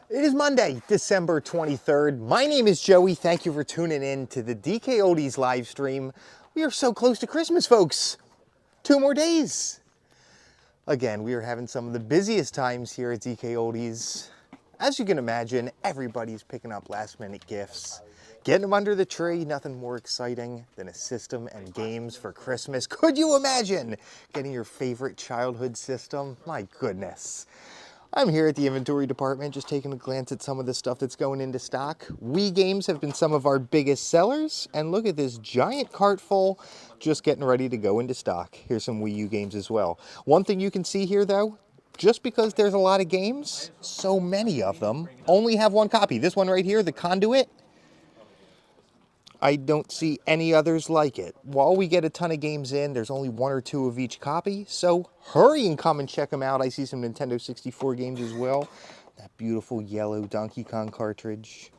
It is Monday, December 23rd. My name is Joey. Thank you for tuning in to the DK Oldies live stream. We are so close to Christmas, folks. 2 more days. Again, we are having some of the busiest times here at DK Oldies. As you can imagine, everybody's picking up last-minute gifts. Getting them under the tree, nothing more exciting than a system and games for Christmas. Could you imagine getting your favorite childhood system? My goodness. I'm here at the inventory department just taking a glance at some of the stuff that's going into stock. Wii games have been some of our biggest sellers, and look at this giant cart full just getting ready to go into stock. Here's some Wii U games as well. One thing you can see here though, just because there's a lot of games, so many of them only have one copy. This one right here, the Conduit, I don't see any others like it. While we get a ton of games in, there's only 1 or 2 of each copy, so hurry and come and check them out. I see some Nintendo 64 games as well. That beautiful yellow Donkey Kong cartridge.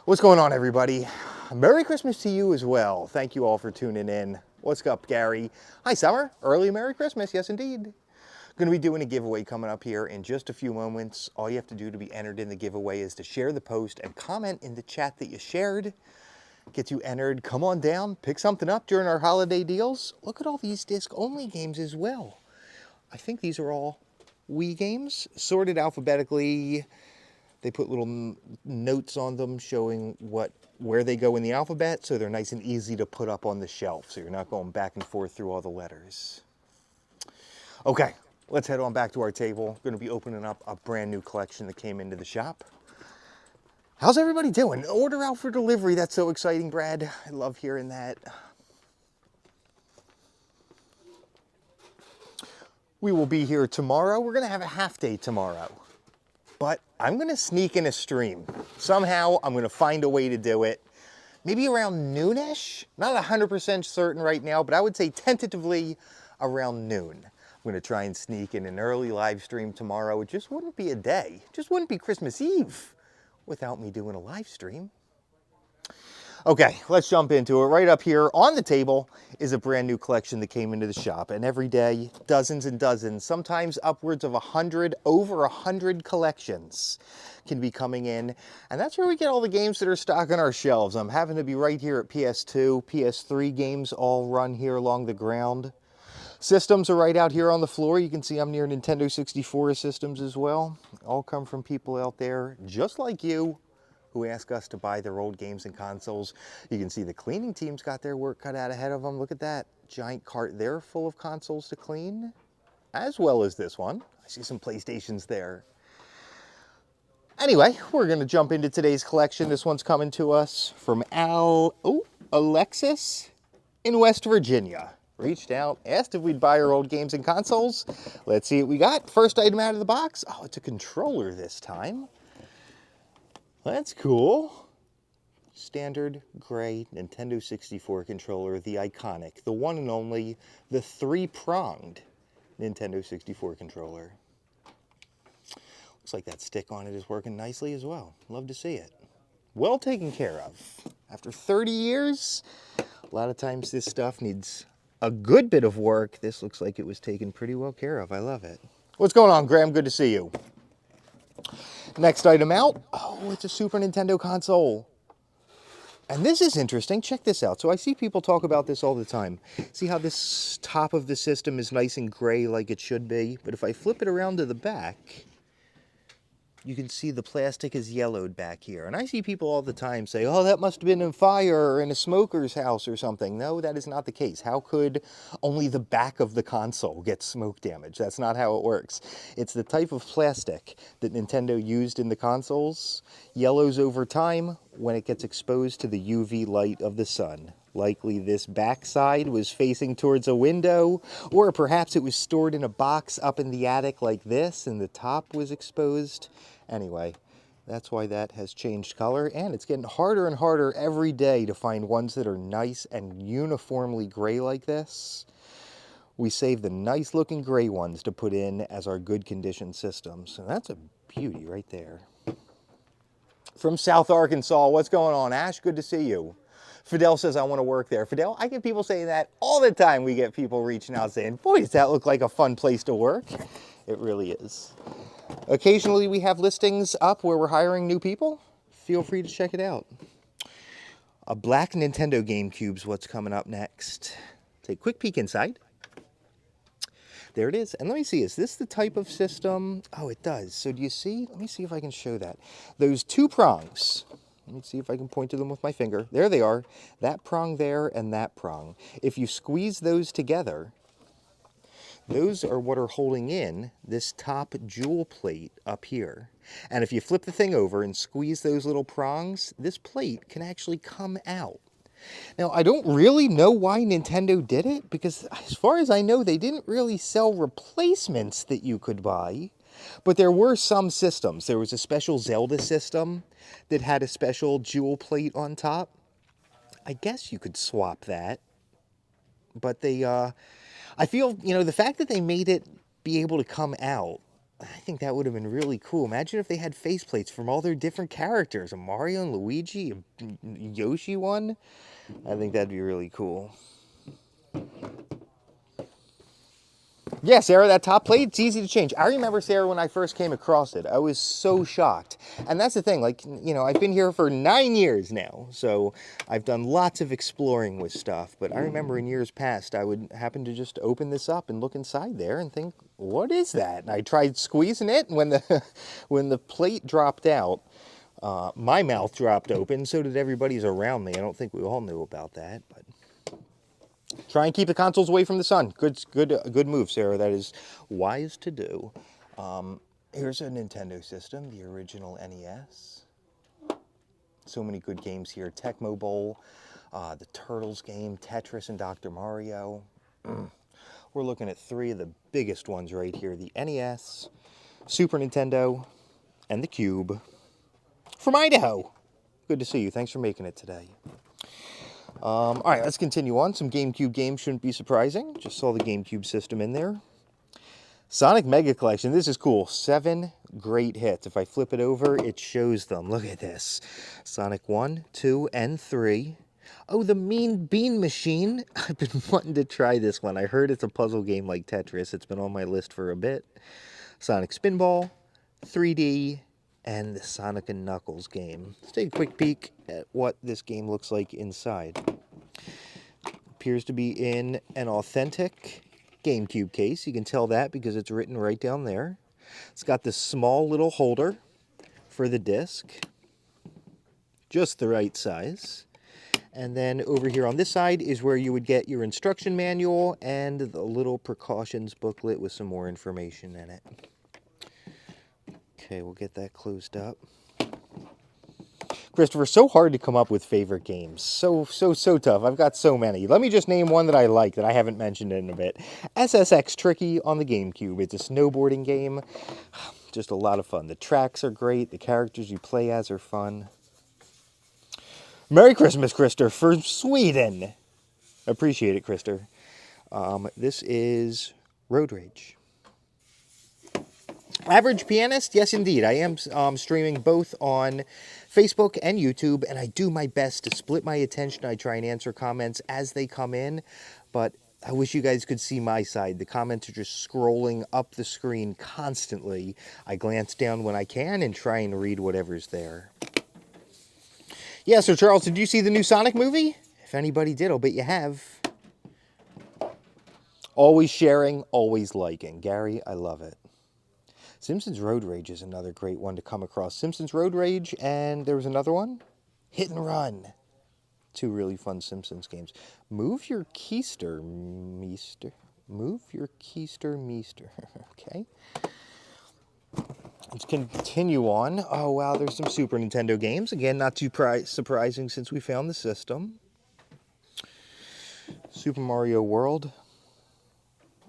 What's going on, everybody? Merry Christmas to you as well. Thank you all for tuning in. What's up, Gary? Hi, Summer. Early Merry Christmas. Yes, indeed. Going to be doing a giveaway coming up here in just a few moments. All you have to do to be entered in the giveaway is to share the post and comment in the chat that you shared. Get you entered. Come on down, pick something up during our holiday deals. Look at all these disc-only games as well. I think these are all Wii games, sorted alphabetically. They put little notes on them showing where they go in the alphabet, so they're nice and easy to put up on the shelf, so you're not going back and forth through all the letters. Okay, let's head on back to our table. Going to be opening up a brand new collection that came into the shop. How's everybody doing? Order out for delivery. That's so exciting, Brad. I love hearing that. We will be here tomorrow. We're going to have a half day tomorrow. But I'm going to sneak in a stream. Somehow, I'm going to find a way to do it. Maybe around noonish? Not 100% certain right now, but I would say tentatively around noon. I'm going to try and sneak in an early live stream tomorrow. It just wouldn't be a day. It just wouldn't be Christmas Eve without me doing a live stream. Okay, let's jump into it. Right up here on the table is a brand new collection that came into the shop, and every day, dozens and dozens, sometimes upwards of 100, over 100 collections can be coming in, and that's where we get all the games that are stocking our shelves. I'm having to be right here at PS2, PS3 games all run here along the ground. Systems are right out here on the floor. You can see I'm near Nintendo 64 systems as well. All come from people out there just like you who ask us to buy their old games and consoles. You can see the cleaning team's got their work cut out ahead of them. Look at that giant cart there full of consoles to clean, as well as this one. I see some PlayStations there. Anyway, we're going to jump into today's collection. This one's coming to us from Alexis in West Virginia. Reached out, asked if we'd buy our old games and consoles. Let's see what we got. First item out of the box. Oh, it's a controller this time. That's cool. Standard gray Nintendo 64 controller, the iconic, the one and only, the 3-pronged Nintendo 64 controller. Looks like that stick on it is working nicely as well. Love to see it. Well taken care of. After 30 years, a lot of times this stuff needs a good bit of work. This looks like it was taken pretty well care of. I love it. What's going on, Graham? Good to see you. Next item out. Oh, it's a Super Nintendo console. And this is interesting. Check this out. So I see people talk about this all the time. See how this top of the system is nice and gray like it should be? But if I flip it around to the back, you can see the plastic is yellowed back here. And I see people all the time say, oh, that must have been in fire or in a smoker's house or something. No, that is not the case. How could only the back of the console get smoke damage? That's not how it works. It's the type of plastic that Nintendo used in the consoles. Yellows over time when it gets exposed to the UV light of the sun. Likely this backside was facing towards a window, or perhaps it was stored in a box up in the attic like this and the top was exposed. Anyway, that's why that has changed color, and it's getting harder and harder every day to find ones that are nice and uniformly gray like this. We save the nice looking gray ones to put in as our good condition systems. So that's a beauty right there. From South Arkansas, what's going on, Ash? Good to see you. Fidel says, I want to work there. Fidel, I get people saying that all the time. We get people reaching out saying, boy, does that look like a fun place to work. It really is. Occasionally we have listings up where we're hiring new people. Feel free to check it out. A black Nintendo GameCube's what's coming up next. Take a quick peek inside. There it is. And let me see, is this the type of system? Oh, it does. So do you see? Let me see if I can show that. Those two prongs. Let me see if I can point to them with my finger. There they are. That prong there and that prong. If you squeeze those together, those are what are holding in this top jewel plate up here. And if you flip the thing over and squeeze those little prongs, this plate can actually come out. Now, I don't really know why Nintendo did it, because as far as I know, they didn't really sell replacements that you could buy. But there were some systems. There was a special Zelda system that had a special jewel plate on top. I guess you could swap that. But I feel, the fact that they made it be able to come out, I think that would have been really cool. Imagine if they had faceplates from all their different characters, a Mario and Luigi, a Yoshi one. I think that'd be really cool. Yeah, Sarah, that top plate, it's easy to change. I remember, Sarah, when I first came across it, I was so shocked. And that's the thing, I've been here for 9 years now, so I've done lots of exploring with stuff. But I remember in years past, I would happen to just open this up and look inside there and think, what is that? And I tried squeezing it, and when the plate dropped out, my mouth dropped open, so did everybody's around me. I don't think we all knew about that, but try and keep the consoles away from the sun. Good move, Sarah. That is wise to do. Here's a Nintendo system, the original NES. So many good games here. Tecmo Bowl, the Turtles game, Tetris, and Dr. Mario. We're looking at three of the biggest ones right here. The NES, Super Nintendo, and the Cube. From Idaho. Good to see you. Thanks for making it today. All right, let's continue on. Some GameCube games shouldn't be surprising. Just saw the GameCube system in there. Sonic Mega Collection. This is cool. 7 great hits. If I flip it over, it shows them. Look at this. Sonic 1, 2, and 3. Oh, the Mean Bean Machine. I've been wanting to try this one. I heard it's a puzzle game like Tetris. It's been on my list for a bit. Sonic Spinball, 3D, and the Sonic & Knuckles game. Let's take a quick peek at what this game looks like inside. Appears to be in an authentic GameCube case. You can tell that because it's written right down there. It's got this small little holder for the disc. Just the right size. And then over here on this side is where you would get your instruction manual and the little precautions booklet with some more information in it. Okay, we'll get that closed up. Christopher, so hard to come up with favorite games. So tough. I've got so many. Let me just name one that I like that I haven't mentioned in a bit. SSX Tricky on the GameCube. It's a snowboarding game. Just a lot of fun. The tracks are great. The characters you play as are fun. Merry Christmas, Krister, from Sweden. Appreciate it, Krister. This is Road Rage. Average Pianist, yes indeed. I am streaming both on Facebook and YouTube, and I do my best to split my attention. I try and answer comments as they come in, but I wish you guys could see my side. The comments are just scrolling up the screen constantly. I glance down when I can and try and read whatever's there. Yeah, so Charles, did you see the new Sonic movie? If anybody did, I'll bet you have. Always sharing, always liking. Gary, I love it. Simpsons Road Rage is another great one to come across. Simpsons Road Rage, and there was another one, Hit and Run. 2 really fun Simpsons games. Move your keister, meester. Move your keister, meester. Okay. Let's continue on. Oh, wow, there's some Super Nintendo games. Again, not too surprising since we found the system. Super Mario World.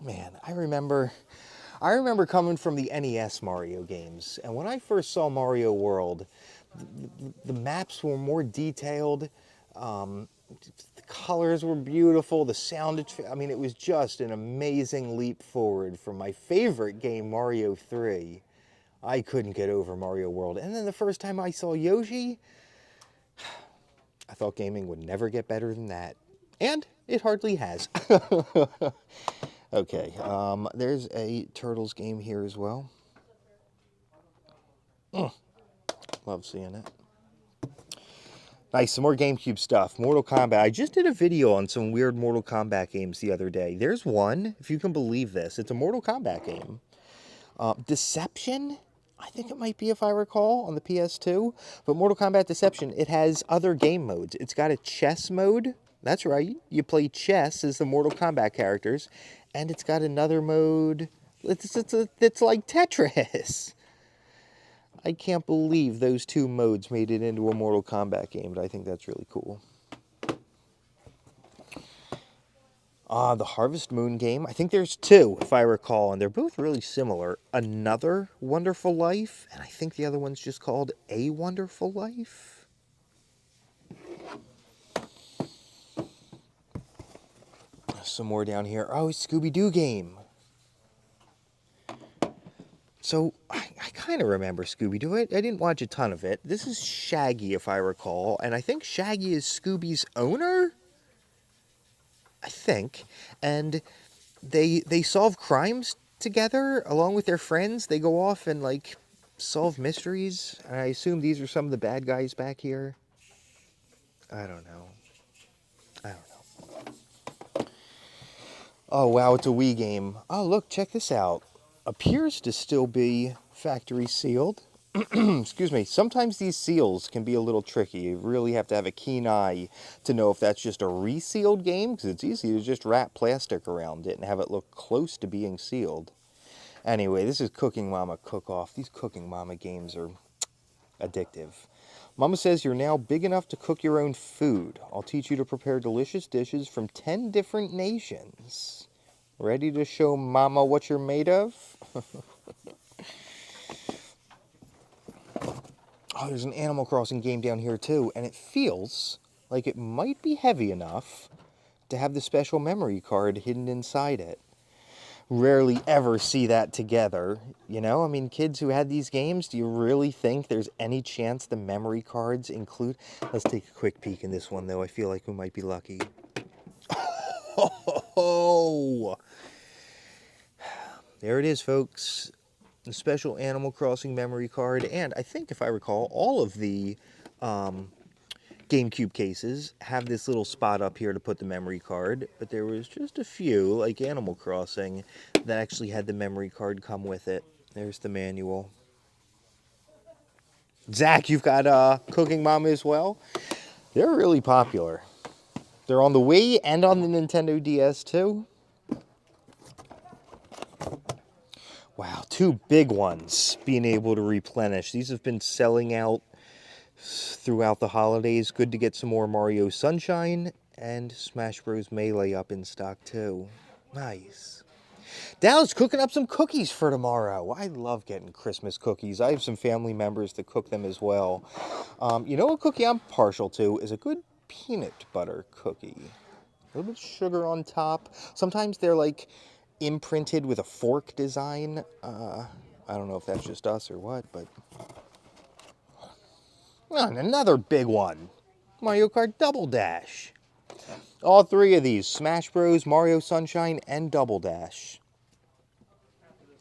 Man, I remember coming from the NES Mario games, and when I first saw Mario World, the maps were more detailed, the colors were beautiful, the sound, it was just an amazing leap forward from my favorite game, Mario 3. I couldn't get over Mario World. And then the first time I saw Yoshi, I thought gaming would never get better than that. And it hardly has. Okay, there's a Turtles game here as well. Love seeing it. Nice, some more GameCube stuff. Mortal Kombat. I just did a video on some weird Mortal Kombat games the other day. There's one, if you can believe this. It's a Mortal Kombat game. Deception? I think it might be, if I recall, on the PS2. But Mortal Kombat Deception, it has other game modes. It's got a chess mode. That's right. You play chess as the Mortal Kombat characters. And it's got another mode. It's like Tetris. I can't believe those two modes made it into a Mortal Kombat game, but I think that's really cool. The Harvest Moon game. I think there's two, if I recall, and they're both really similar. Another Wonderful Life, and I think the other one's just called A Wonderful Life. Some more down here. Oh, Scooby-Doo game. So, I kind of remember Scooby-Doo. I didn't watch a ton of it. This is Shaggy, if I recall, and I think Shaggy is Scooby's owner? I think. And they solve crimes together along with their friends. They go off and, like, solve mysteries. And I assume these are some of the bad guys back here. I don't know. Oh, wow, it's a Wii game. Oh, look, check this out. Appears to still be factory sealed. Excuse me. Sometimes these seals can be a little tricky. You really have to have a keen eye to know if that's just a resealed game, because it's easy to just wrap plastic around it and have it look close to being sealed. Anyway, this is Cooking Mama Cook-Off. These Cooking Mama games are addictive. Mama says you're now big enough to cook your own food. I'll teach you to prepare delicious dishes from 10 different nations. Ready to show Mama what you're made of? Oh, there's an Animal Crossing game down here too, and it feels like it might be heavy enough to have the special memory card hidden inside it. Rarely ever see that together, you know? I mean, kids who had these games, do you really think there's any chance the memory cards include? Let's take a quick peek in this one, though. I feel like we might be lucky. Oh! There it is, folks. The special Animal Crossing memory card, and I think, if I recall, all of the GameCube cases have this little spot up here to put the memory card, but there was just a few, like Animal Crossing, that actually had the memory card come with it. There's the manual. Zach, you've got Cooking Mama as well? They're really popular. They're on the Wii and on the Nintendo DS too. Wow, two big ones being able to replenish. These have been selling out throughout the holidays. Good to get some more Mario Sunshine and Smash Bros. Melee up in stock too. Nice. Dallas cooking up some cookies for tomorrow. I love getting Christmas cookies. I have some family members that cook them as well. You know what cookie I'm partial to is a good peanut butter cookie. A little bit of sugar on top. Sometimes they're like imprinted with a fork design. I don't know if that's just us or what, but... And another big one. Mario Kart Double Dash. All three of these. Smash Bros, Mario Sunshine, and Double Dash.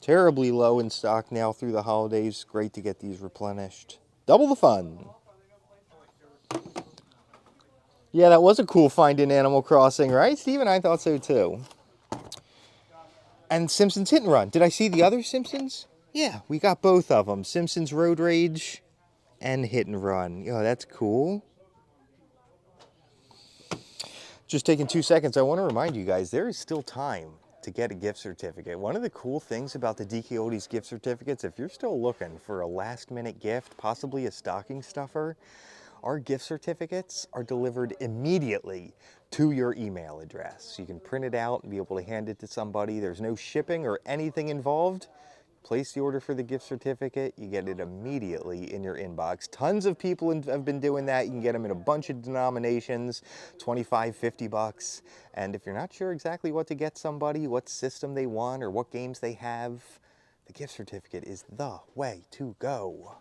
Terribly low in stock now through the holidays. Great to get these replenished. Double the fun. Yeah, that was a cool find in Animal Crossing, right, Steven? I thought so too. And Simpsons Hit and Run. Did I see the other Simpsons? Yeah, we got both of them. Simpsons Road Rage and Hit and Run. Yo, that's cool. Just taking 2 seconds, I want to remind you guys, there is still time to get a gift certificate. One of the cool things about the DK Oldies gift certificates, if you're still looking for a last-minute gift, possibly a stocking stuffer, our gift certificates are delivered immediately to your email address. You can print it out and be able to hand it to somebody. There's no shipping or anything involved. Place the order for the gift certificate, you get it immediately in your inbox. Tons of people have been doing that. You can get them in a bunch of denominations, 25, 50 bucks. And if you're not sure exactly what to get somebody, what system they want, or what games they have, the gift certificate is the way to go.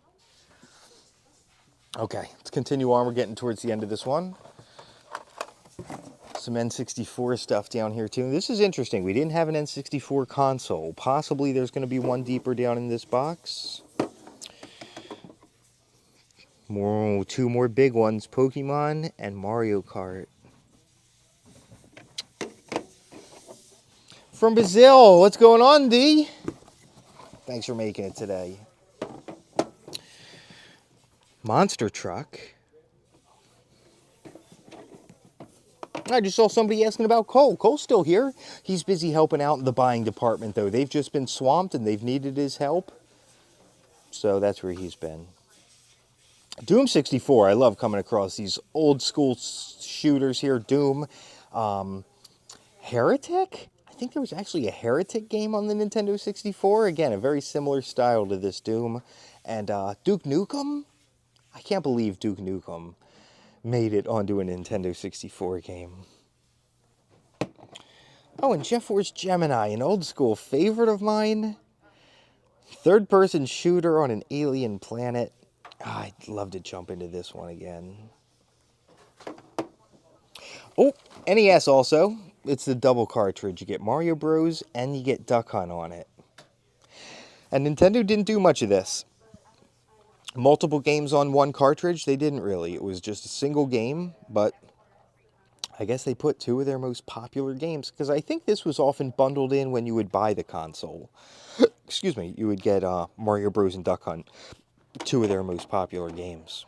Okay, let's continue on. We're getting towards the end of this one. Some N64 stuff down here too. This is interesting. We didn't have an N64 console. Possibly there's going to be one deeper down in this box. Two more big ones, Pokemon and Mario Kart. From Brazil, what's going on, D? Thanks for making it today. Monster Truck. I just saw somebody asking about Cole. Cole's still here. He's busy helping out in the buying department, though. They've just been swamped, and they've needed his help. So that's where he's been. Doom 64. I love coming across these old school shooters here. Doom. Heretic? I think there was actually a Heretic game on the Nintendo 64. Again, a very similar style to this Doom. And Duke Nukem? I can't believe Duke Nukem made it onto a Nintendo 64 game. Oh, and Jeff Force Gemini, an old school favorite of mine. Third-person shooter on an alien planet. I'd love to jump into this one again. Oh, NES also. It's the double cartridge. You get Mario Bros. And you get Duck Hunt on it. And Nintendo didn't do much of this. Multiple games on one cartridge, they didn't really. It was just a single game, but I guess they put two of their most popular games, because I think this was often bundled in when you would buy the console. Excuse me, you would get Mario Bros. And Duck Hunt, two of their most popular games.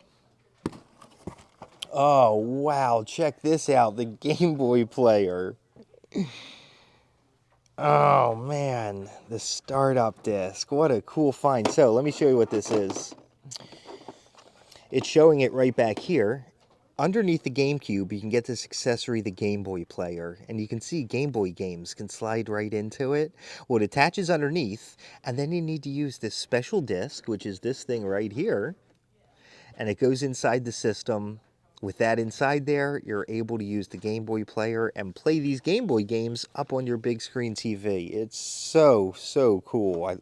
Oh, wow, check this out, the Game Boy player. Oh, man, the startup disc. What a cool find. So, let me show you what this is. It's showing it right back here. Underneath the GameCube, you can get this accessory, the Game Boy player, and you can see Game Boy games can slide right into it. Well, it attaches underneath, and then you need to use this special disc, which is this thing right here, and it goes inside the system. With that inside there, you're able to use the Game Boy player and play these Game Boy games up on your big screen TV. It's so, so cool.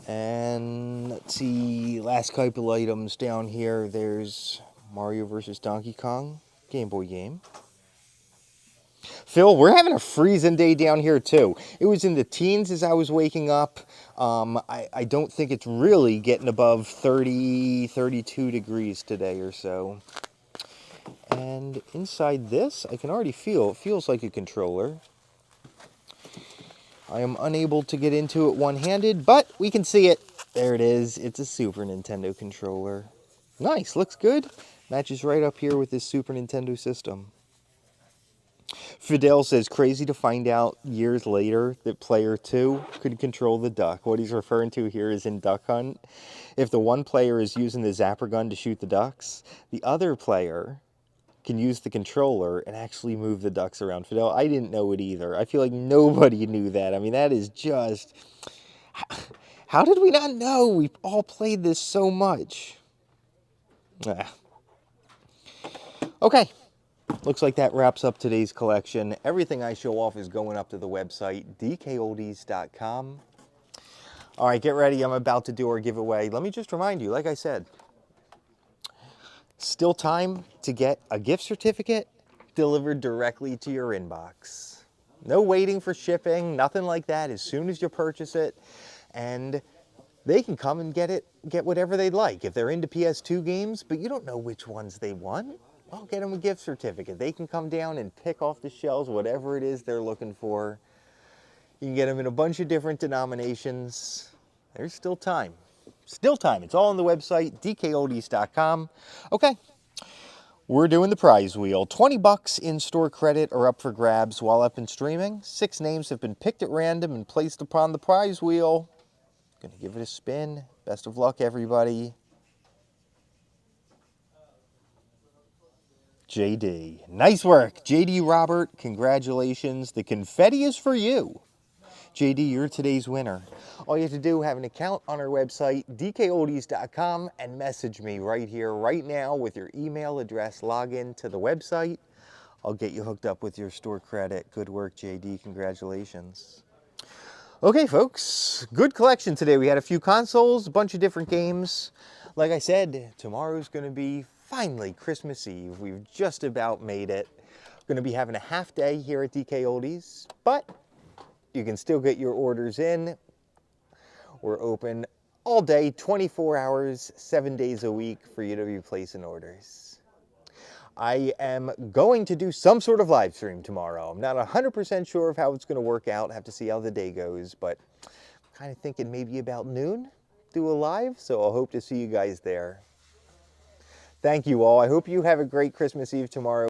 And let's see, last couple items down here. There's Mario vs. Donkey Kong, Game Boy game. Phil, we're having a freezing day down here too. It was in the teens as I was waking up. I don't think it's really getting above 30, 32 degrees today or so. And inside this, I can already feel, it feels like a controller. I am unable to get into it one-handed, but we can see it. There it is. It's a Super Nintendo controller. Nice, looks good. Matches right up here with this Super Nintendo system. Fidel says, crazy to find out years later that player 2 could control the duck. What he's referring to here is in Duck Hunt. If the one player is using the zapper gun to shoot the ducks, the other player can use the controller and actually move the ducks around. Fidel, I didn't know it either. I feel like nobody knew that. I mean, that is just... How did we not know? We've all played this so much. Okay. Looks like that wraps up today's collection. Everything I show off is going up to the website, DKOldies.com. All right, get ready. I'm about to do our giveaway. Let me just remind you, like I said, still time to get a gift certificate delivered directly to your inbox. No waiting for shipping, nothing like that. As soon as you purchase it, and they can come and get whatever they'd like. If they're into PS2 games, but you don't know which ones they want, well, get them a gift certificate. They can come down and pick off the shelves whatever it is they're looking for. You can get them in a bunch of different denominations. There's still time. Still time. It's all on the website, DKOldies.com. Okay. We're doing the prize wheel. 20 bucks in-store credit are up for grabs while up and streaming. 6 names have been picked at random and placed upon the prize wheel. Gonna give it a spin. Best of luck, everybody. JD. Nice work. JD Robert, congratulations. The confetti is for you. JD, you're today's winner. All you have to do, have an account on our website, DKOldies.com, and message me right here, right now, with your email address, log in to the website. I'll get you hooked up with your store credit. Good work, JD. Congratulations. Okay, folks, good collection today. We had a few consoles, a bunch of different games. Like I said, tomorrow's going to be finally Christmas Eve. We've just about made it. Going to be having a half day here at DK Oldies, but you can still get your orders in. We're open all day, 24 hours, 7 days a week for you to be placing orders. I am going to do some sort of live stream tomorrow. I'm not 100% sure of how it's going to work out. I have to see how the day goes, but I'm kind of thinking maybe about noon, do a live, so I'll hope to see you guys there. Thank you all. I hope you have a great Christmas Eve tomorrow.